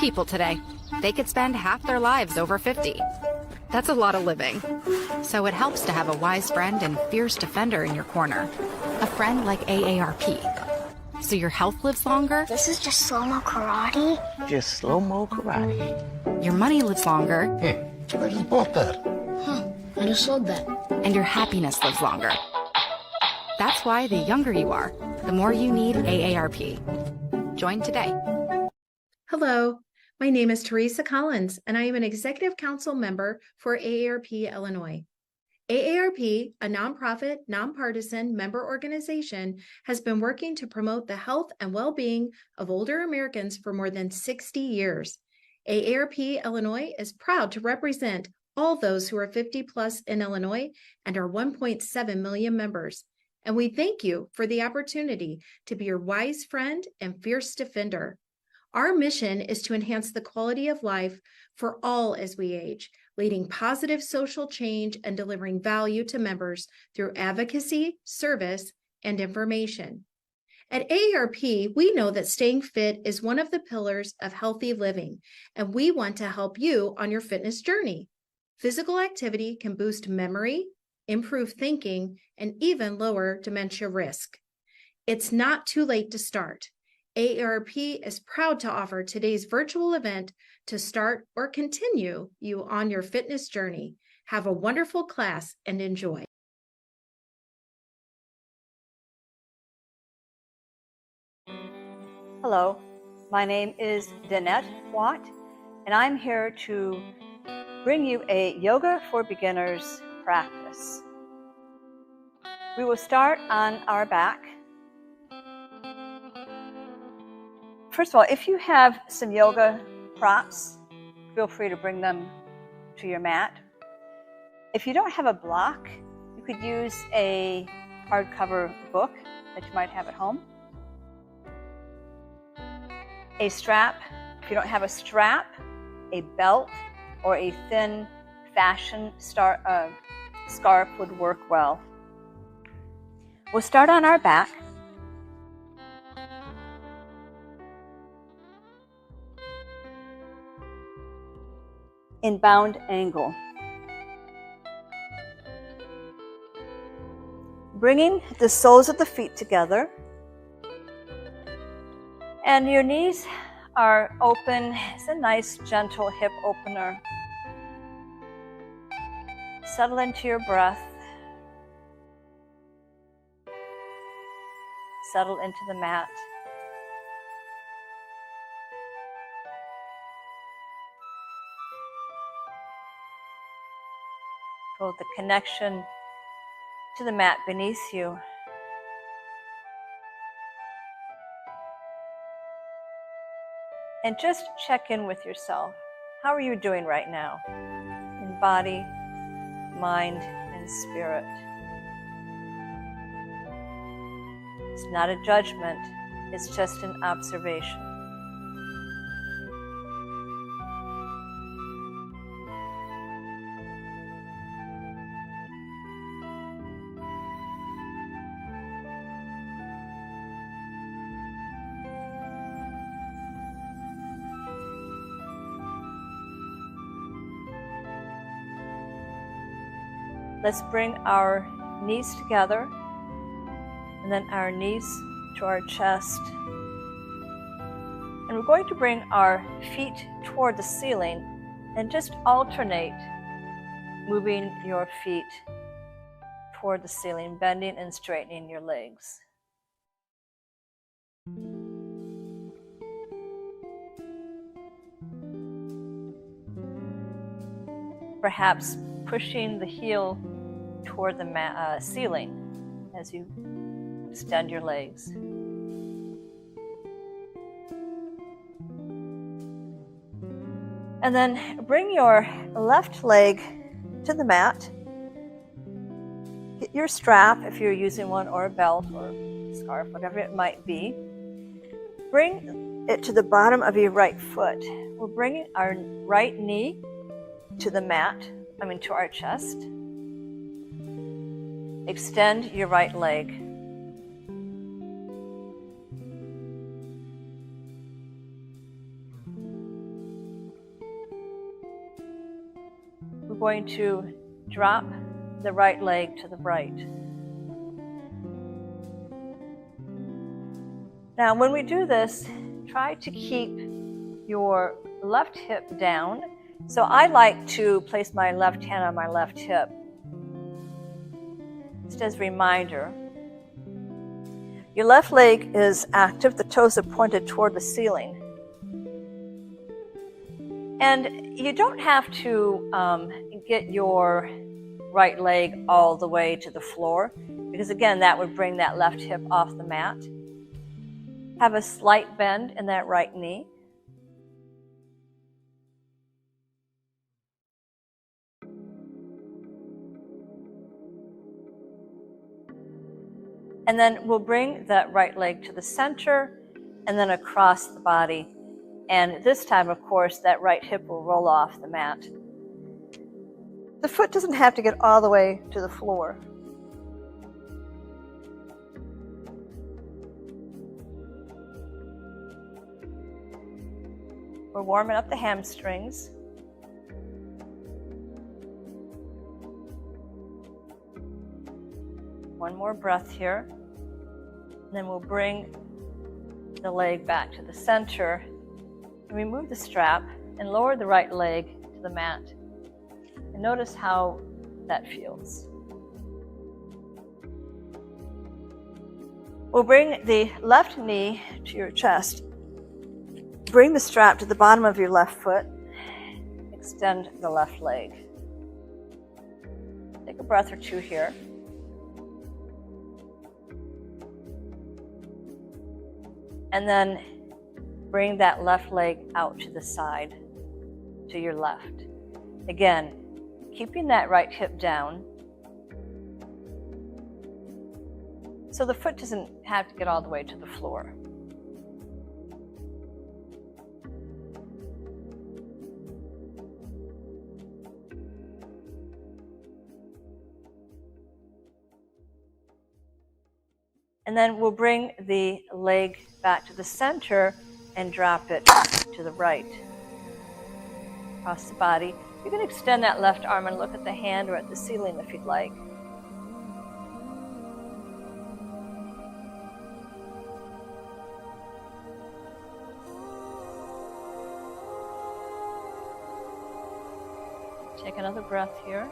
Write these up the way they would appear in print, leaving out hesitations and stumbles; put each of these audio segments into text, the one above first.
people today. They could spend half their lives over 50. That's a lot of living. So it helps to have a wise friend and fierce defender in your corner. A friend like AARP. So your health lives longer. This is just slow-mo karate? Just slow-mo karate. Your money lives longer. I just bought that. I just sold that. And your happiness lives longer. That's why the younger you are, the more you need AARP. Join today. Hello, my name is Teresa Collins, and I am an Executive Council member for AARP Illinois. AARP, a nonprofit, nonpartisan member organization, has been working to promote the health and well-being of older Americans for more than 60 years. AARP Illinois is proud to represent all those who are 50 plus in Illinois and our 1.7 million members. And we thank you for the opportunity to be your wise friend and fierce defender. Our mission is to enhance the quality of life for all as we age, leading positive social change and delivering value to members through advocacy, service, and information. At AARP, we know that staying fit is one of the pillars of healthy living, and we want to help you on your fitness journey. Physical activity can boost memory, improve thinking, and even lower dementia risk. It's not too late to start. AARP is proud to offer today's virtual event to start or continue you on your fitness journey. Have a wonderful class and enjoy. Hello, my name is Danette Watt, and I'm here to bring you a Yoga for Beginners practice. We will start on our back. First of all, if you have some yoga props, feel free to bring them to your mat. If you don't have a block, you could use a hardcover book that you might have at home. A strap, if you don't have a strap, a belt, or a thin fashion scarf would work well. We'll start on our back. In bound angle. Bringing the soles of the feet together, and your knees are open. It's a nice gentle hip opener. Settle into your breath. Settle into the mat. Feel the connection to the mat beneath you. And just check in with yourself. How are you doing right now? In body, mind, and spirit. It's not a judgment, it's just an observation. Let's bring our knees together and then our knees to our chest. And we're going to bring our feet toward the ceiling and just alternate moving your feet toward the ceiling, bending and straightening your legs. Perhaps pushing the heel toward the ceiling as you extend your legs. And then bring your left leg to the mat. Get your strap, if you're using one, or a belt or scarf, whatever it might be. Bring it to the bottom of your right foot. We're bringing our right knee to the mat, to our chest. Extend your right leg. we're going to drop the right leg to the right. Now, when we do this, try to keep your left hip down. So I like to place my left hand on my left hip, just as a reminder. Your left leg is active, the toes are pointed toward the ceiling. And you don't have to get your right leg all the way to the floor, because again, that would bring that left hip off the mat. Have a slight bend in that right knee. And then we'll bring that right leg to the center and then across the body. And this time, of course, that right hip will roll off the mat. The foot doesn't have to get all the way to the floor. We're warming up the hamstrings. One more breath here. And then we'll bring the leg back to the center. And remove the strap and lower the right leg to the mat. And notice how that feels. We'll bring the left knee to your chest. Bring the strap to the bottom of your left foot. Extend the left leg. Take a breath or two here. And then bring that left leg out to the side, to your left. Again, keeping that right hip down so the foot doesn't have to get all the way to the floor. And then we'll bring the leg back to the center and drop it to the right, across the body. You can extend that left arm and look at the hand or at the ceiling if you'd like. Take another breath here.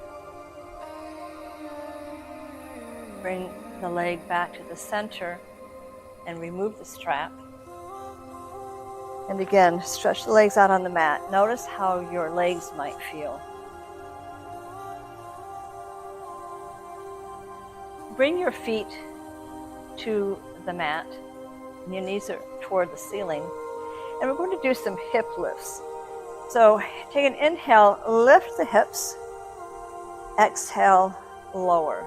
Bring the leg back to the center and remove the strap. And again, stretch the legs out on the mat. Notice how your legs might feel. Bring your feet to the mat, and your knees are toward the ceiling. And we're going to do some hip lifts. So take an inhale, lift the hips. Exhale, lower.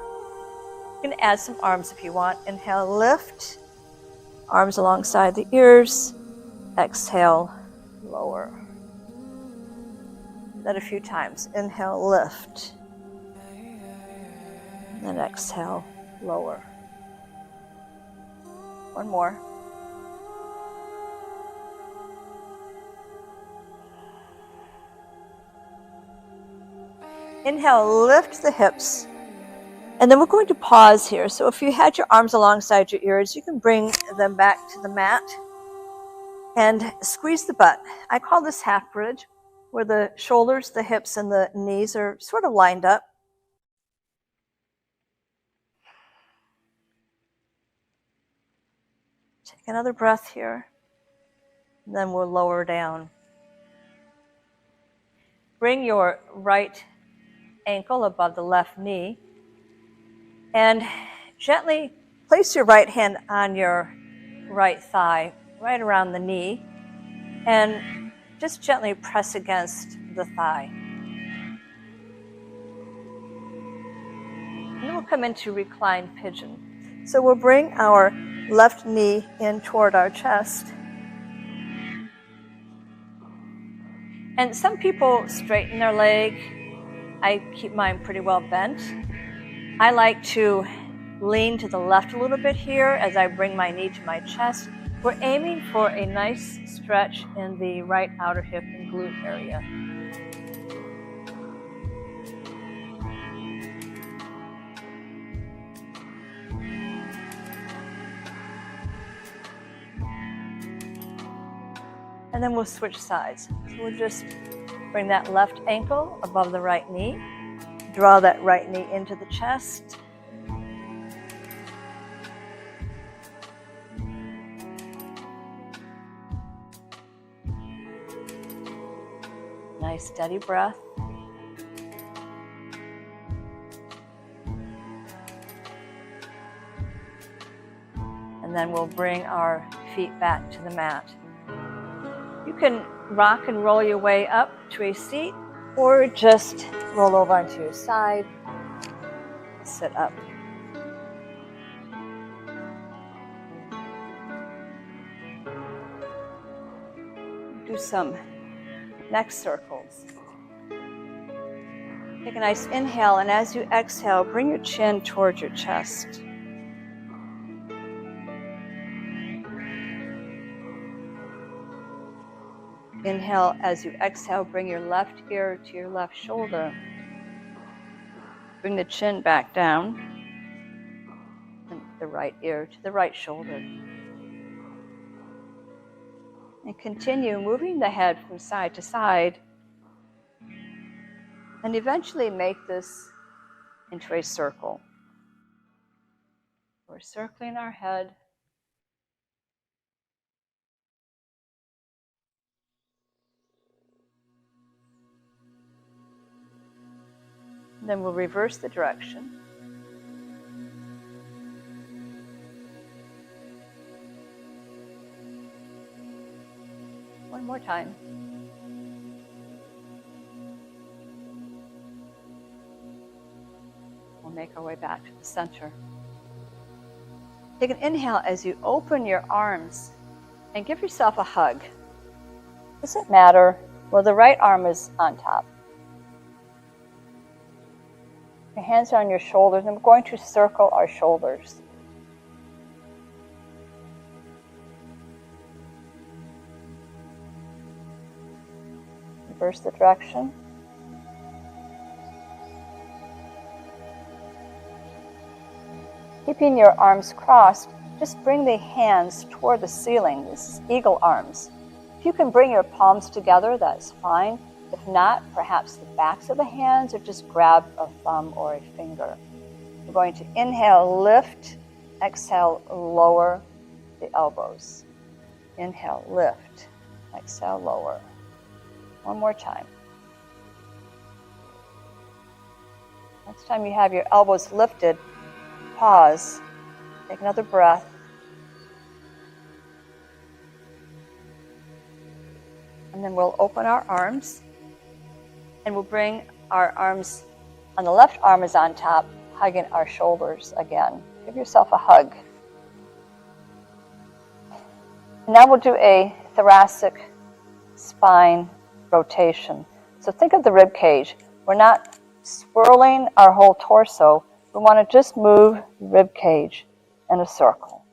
You can add some arms if you want. Inhale, lift. Arms alongside the ears. Exhale, lower. Do that a few times. Inhale, lift. And then exhale, lower. One more. Inhale, lift the hips. And then we're going to pause here. So if you had your arms alongside your ears, you can bring them back to the mat and squeeze the butt. I call this half bridge, where the shoulders, the hips, and the knees are sort of lined up. Take another breath here. And then we'll lower down. Bring your right ankle above the left knee. And gently place your right hand on your right thigh, right around the knee, and just gently press against the thigh. And then we'll come into reclined pigeon. So we'll bring our left knee in toward our chest. And some people straighten their leg. I keep mine pretty well bent. I like to lean to the left a little bit here as I bring my knee to my chest. We're aiming for a nice stretch in the right outer hip and glute area. And then we'll switch sides. So we'll just bring that left ankle above the right knee. Draw that right knee into the chest. Nice steady breath. And then we'll bring our feet back to the mat. You can rock and roll your way up to a seat or just roll over onto your side, sit up. Do some neck circles. Take a nice inhale, and as you exhale, bring your chin towards your chest. Inhale, as you exhale, bring your left ear to your left shoulder. Bring the chin back down, and the right ear to the right shoulder. And continue moving the head from side to side, and eventually make this into a circle. We're circling our head. Then we'll reverse the direction. One more time. We'll make our way back to the center. Take an inhale as you open your arms and give yourself a hug. Does it matter? Well, the right arm is on top. Your hands are on your shoulders, and we're going to circle our shoulders. Reverse the direction. Keeping your arms crossed, just bring the hands toward the ceiling. This is eagle arms. If you can bring your palms together, that's fine. If not, perhaps the backs of the hands, or just grab a thumb or a finger. We're going to inhale, lift, exhale, lower the elbows. Inhale, lift, exhale, lower. One more time. Next time you have your elbows lifted, pause, take another breath. And then we'll open our arms. And we'll bring our arms, on the left arm is on top, hugging our shoulders again. Give yourself a hug. And now we'll do a thoracic spine rotation. So think of the rib cage. We're not swirling our whole torso. We want to just move the rib cage in a circle.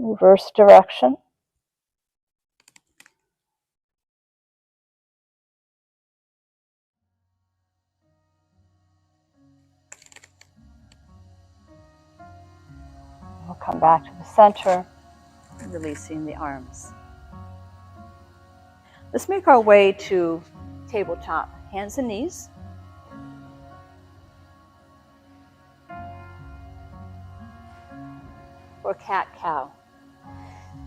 Reverse direction. We'll come back to the center, releasing the arms. Let's make our way to tabletop, hands and knees. Or cat-cow.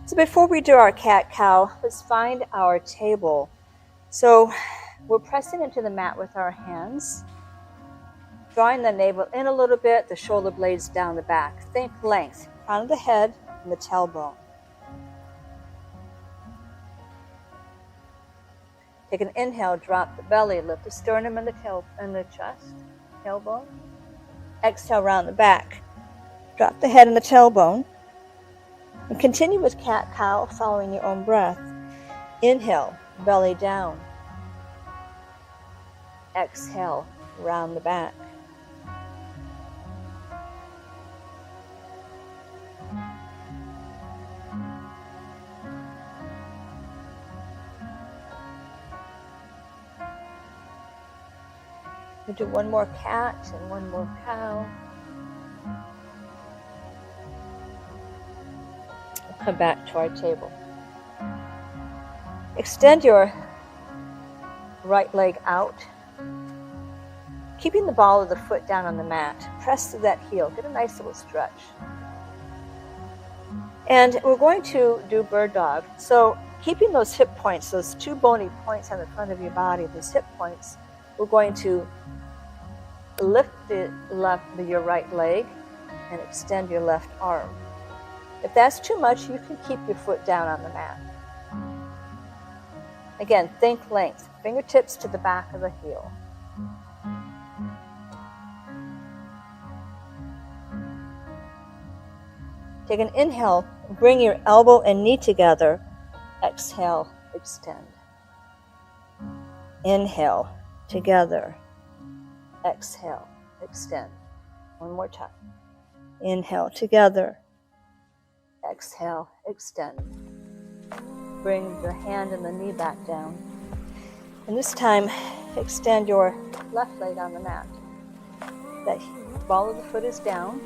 So before we do our cat-cow, let's find our table. So we're pressing into the mat with our hands, drawing the navel in a little bit, the shoulder blades down the back. Think length, crown of the head and the tailbone. Take an inhale, drop the belly, lift the sternum and the chest, tailbone. Exhale, round the back. Drop the head and the tailbone. And continue with cat-cow, following your own breath. Inhale, belly down. Exhale, round the back. We'll do one more cat and one more cow. We'll come back to our table. Extend your right leg out, keeping the ball of the foot down on the mat. Press through that heel. Get a nice little stretch. And we're going to do bird dog. So keeping those hip points, those two bony points on the front of your body, those hip points, we're going to lift your right leg and extend your left arm. If that's too much, you can keep your foot down on the mat. Again, think length. Fingertips to the back of the heel. Take an inhale, bring your elbow and knee together. Exhale, extend. Inhale, together. Exhale, extend. One more time. Inhale, together. Exhale, extend. Bring your hand and the knee back down. And this time, extend your left leg on the mat. That ball of the foot is down.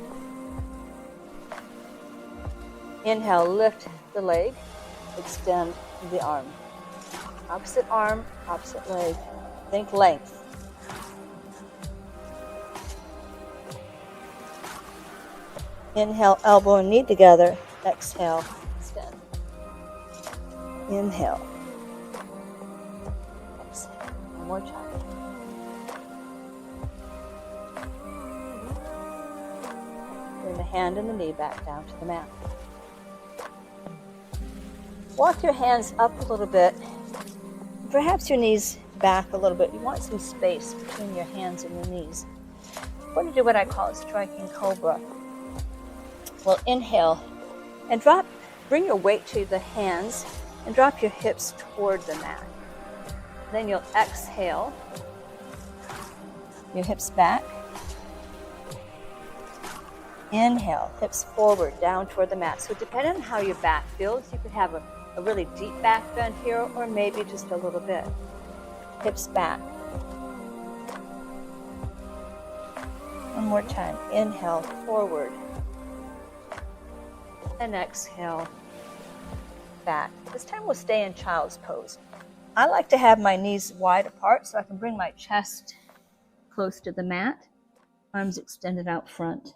Inhale, lift the leg, extend the arm. Opposite arm, opposite leg. Think length. Inhale, elbow and knee together. Exhale, extend. Inhale. Exhale. One more time. Bring the hand and the knee back down to the mat. Walk your hands up a little bit. Perhaps your knees back a little bit. You want some space between your hands and your knees. I'm going to do what I call a striking cobra. We'll inhale and drop. Bring your weight to the hands and drop your hips toward the mat. Then you'll exhale. Your hips back. Inhale, hips forward, down toward the mat. So depending on how your back feels, you could have a really deep back bend here, or maybe just a little bit. Hips back. One more time. Inhale, forward. And exhale, back. This time we'll stay in child's pose. I like to have my knees wide apart so I can bring my chest close to the mat, arms extended out front.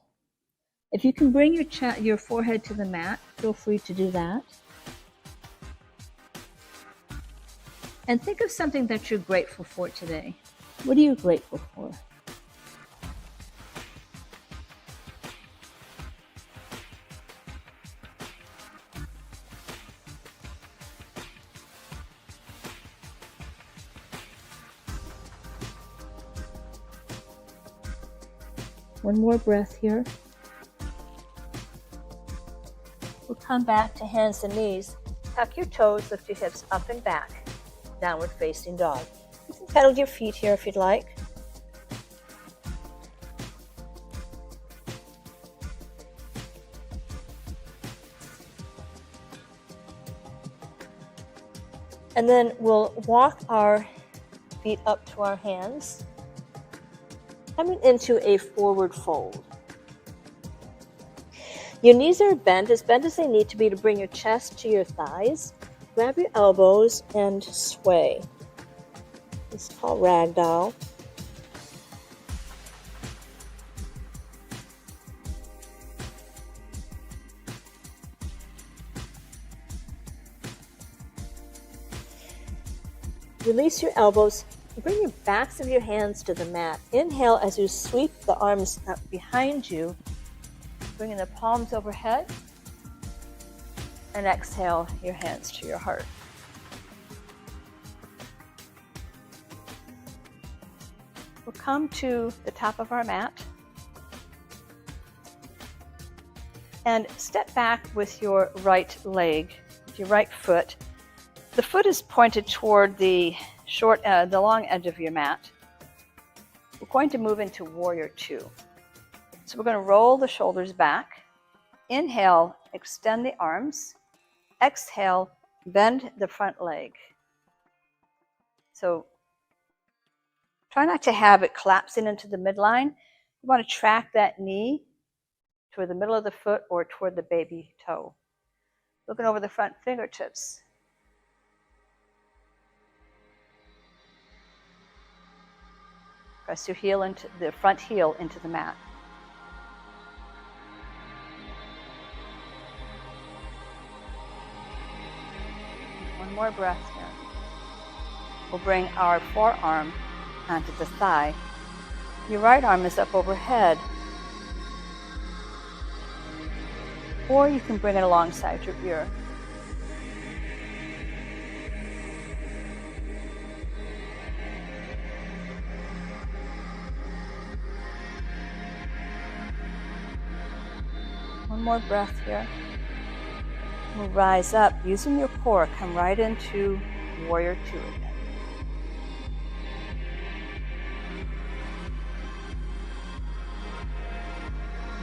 If you can bring your forehead to the mat, feel free to do that. And think of something that you're grateful for today. What are you grateful for? One more breath here. We'll come back to hands and knees. Tuck your toes, lift your hips up and back. Downward facing dog. You can pedal your feet here if you'd like. And then we'll walk our feet up to our hands, coming into a forward fold. Your knees are bent as they need to be to bring your chest to your thighs. Grab your elbows and sway. This is called ragdoll. Release your elbows. Bring your backs of your hands to the mat. Inhale as you sweep the arms up behind you, bringing the palms overhead. And exhale your hands to your heart. We'll come to the top of our mat and step back with your right leg, with your right foot. The foot is pointed toward the long edge of your mat. We're going to move into Warrior Two. So we're going to roll the shoulders back. Inhale, extend the arms. Exhale, bend the front leg. So Try not to have it collapsing into the midline. You want to track that knee toward the middle of the foot or toward the baby toe. Looking over the front fingertips. Press your heel into the front heel into the mat. One more breath here. We'll bring our forearm onto the thigh. Your right arm is up overhead. Or you can bring it alongside your ear. One more breath here. We'll rise up using your core. Come right into Warrior Two again.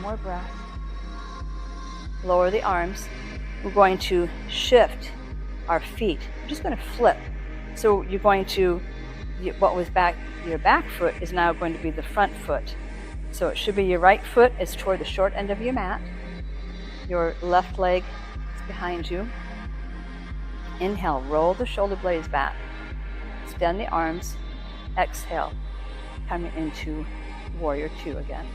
More breath. Lower the arms. We're going to shift our feet. We're just going to flip. So you're going to, what was back, your back foot is now going to be the front foot. So it should be your right foot is toward the short end of your mat. Your left leg is behind you. Inhale, roll the shoulder blades back. Extend the arms. Exhale, coming into Warrior Two again.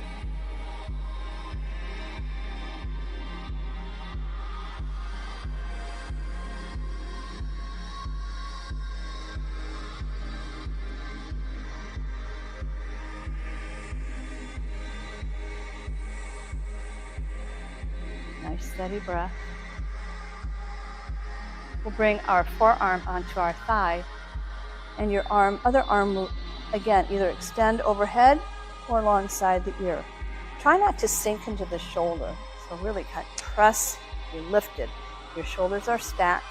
Nice steady breath. We'll bring our forearm onto our thigh, and your other arm will again either extend overhead or alongside the ear. Try not to sink into the shoulder. So really kind of press, you're lifted. Your shoulders are stacked.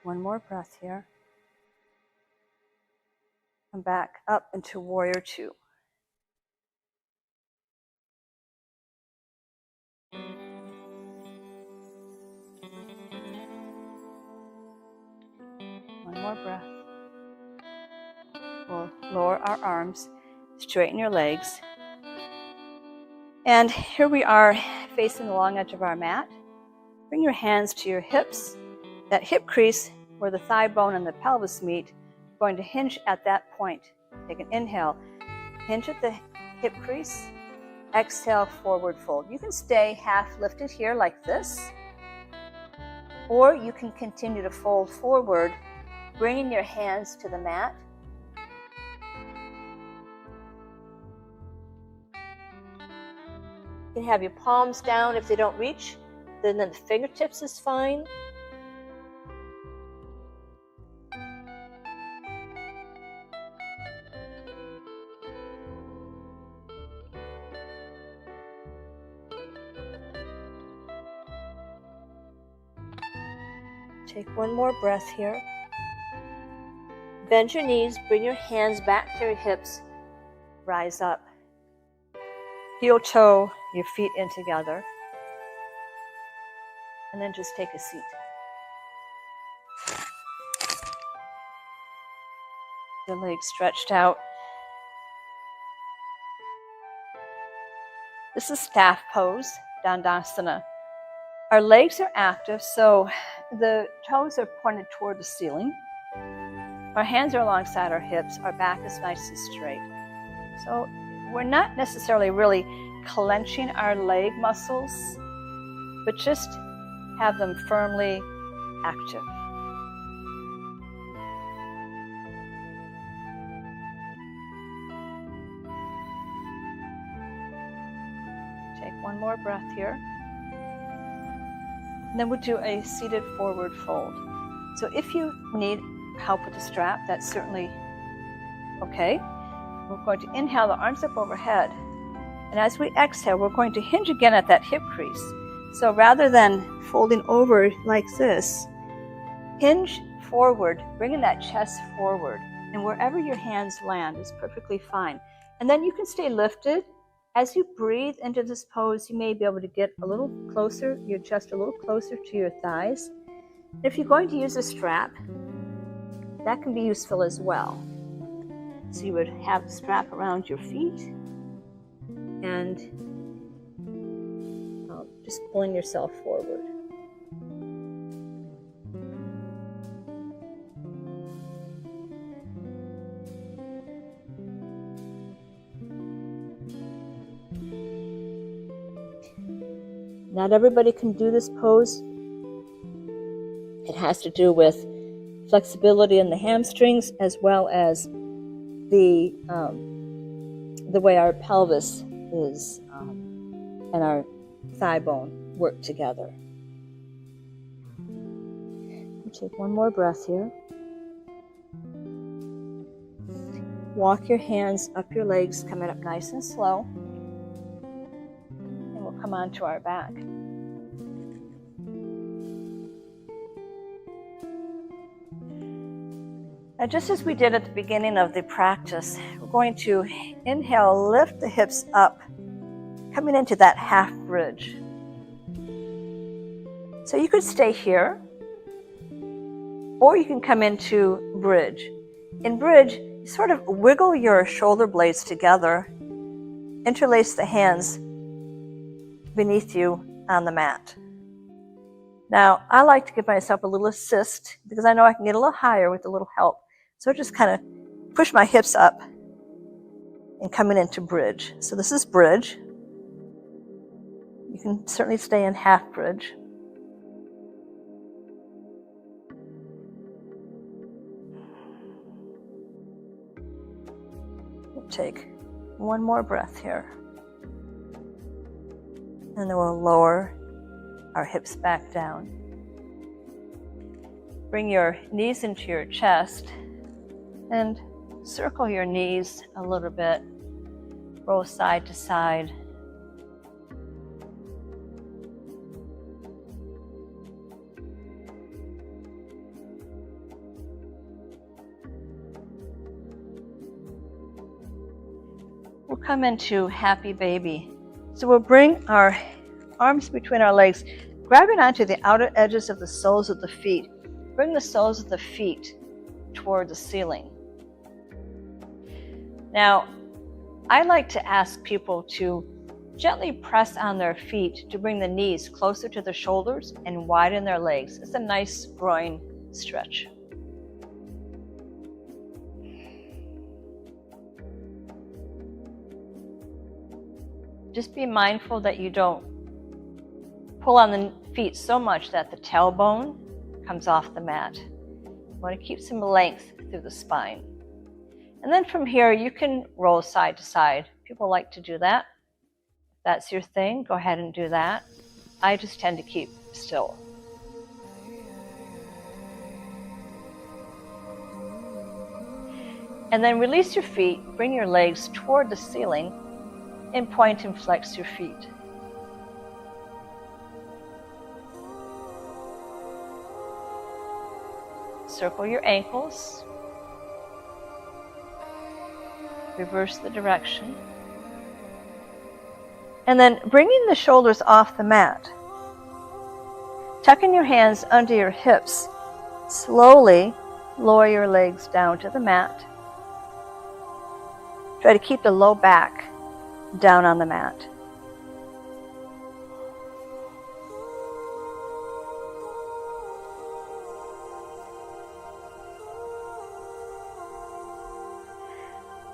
One more breath here. Come back up into Warrior Two. One more breath. We'll lower our arms, straighten your legs. And here we are facing the long edge of our mat. Bring your hands to your hips. That hip crease where the thigh bone and the pelvis meet, going to hinge at that point. Take an inhale, hinge at the hip crease, exhale, forward fold. You can stay half lifted here like this, or you can continue to fold forward, bringing your hands to the mat. You can have your palms down if they don't reach, then the fingertips is fine. Take one more breath here. Bend your knees, bring your hands back to your hips, rise up. Heel toe your feet in together, and then just take a seat. The legs stretched out. This is staff pose, Dandasana. Our legs are active, so the toes are pointed toward the ceiling. Our hands are alongside our hips. Our back is nice and straight. So we're not necessarily really clenching our leg muscles, but just have them firmly active. Take one more breath here. And then we'll do a seated forward fold. So if you need help with the strap, that's certainly okay. We're going to inhale the arms up overhead. And as we exhale, we're going to hinge again at that hip crease. So rather than folding over like this, hinge forward, bringing that chest forward. And wherever your hands land is perfectly fine. And then you can stay lifted. As you breathe into this pose, you may be able to get a little closer, your chest a little closer to your thighs. If you're going to use a strap, that can be useful as well. So you would have the strap around your feet and just pulling yourself forward. Not everybody can do this pose. It has to do with flexibility in the hamstrings as well as the way our pelvis is and our thigh bone work together. We'll take one more breath here. Walk your hands up your legs, coming up nice and slow. And we'll come onto our back. Now, just as we did at the beginning of the practice, we're going to inhale, lift the hips up, coming into that half bridge. So you could stay here, or you can come into bridge. In bridge, you sort of wiggle your shoulder blades together, interlace the hands beneath you on the mat. Now, I like to give myself a little assist because I know I can get a little higher with a little help. So I just kind of push my hips up and coming into bridge. So this is bridge. You can certainly stay in half bridge. We'll take one more breath here. And then we'll lower our hips back down. Bring your knees into your chest and circle your knees a little bit. Roll side to side. We'll come into happy baby. So we'll bring our arms between our legs, grabbing onto the outer edges of the soles of the feet. Bring the soles of the feet toward the ceiling. Now, I like to ask people to gently press on their feet to bring the knees closer to the shoulders and widen their legs. It's a nice groin stretch. Just be mindful that you don't pull on the feet so much that the tailbone comes off the mat. You want to keep some length through the spine. And then from here, you can roll side to side. People like to do that. If that's your thing, go ahead and do that. I just tend to keep still. And then release your feet, bring your legs toward the ceiling, and point and flex your feet. Circle your ankles. Reverse the direction. And then bringing the shoulders off the mat. Tucking your hands under your hips. Slowly lower your legs down to the mat. Try to keep the low back down on the mat.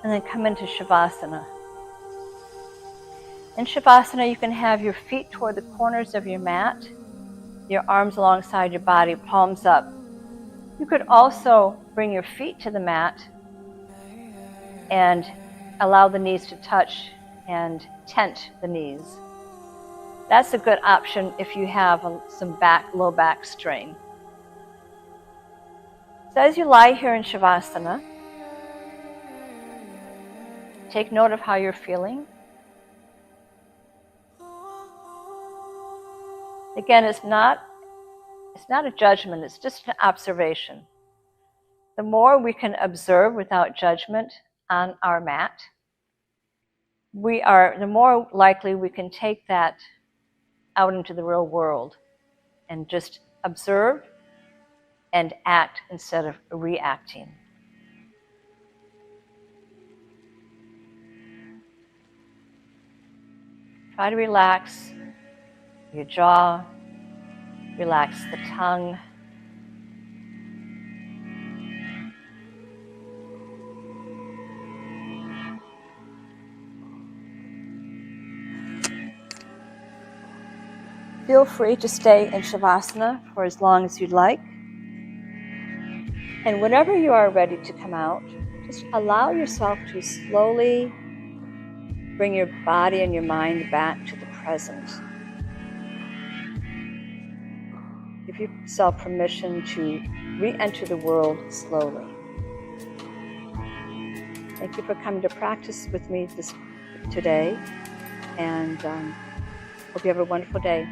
And then come into Shavasana. In Shavasana, you can have your feet toward the corners of your mat, your arms alongside your body, palms up. You could also bring your feet to the mat and allow the knees to touch and tent the knees. That's a good option if you have some low back strain. So as you lie here in Shavasana, take note of how you're feeling. Again, it's not a judgment, it's just an observation. The more we can observe without judgment on our mat, the more likely we can take that out into the real world and just observe and act instead of reacting. Try to relax your jaw, relax the tongue. Feel free to stay in Shavasana for as long as you'd like. And whenever you are ready to come out, just allow yourself to slowly bring your body and your mind back to the present. Give yourself permission to re-enter the world slowly. Thank you for coming to practice with me today, and hope you have a wonderful day.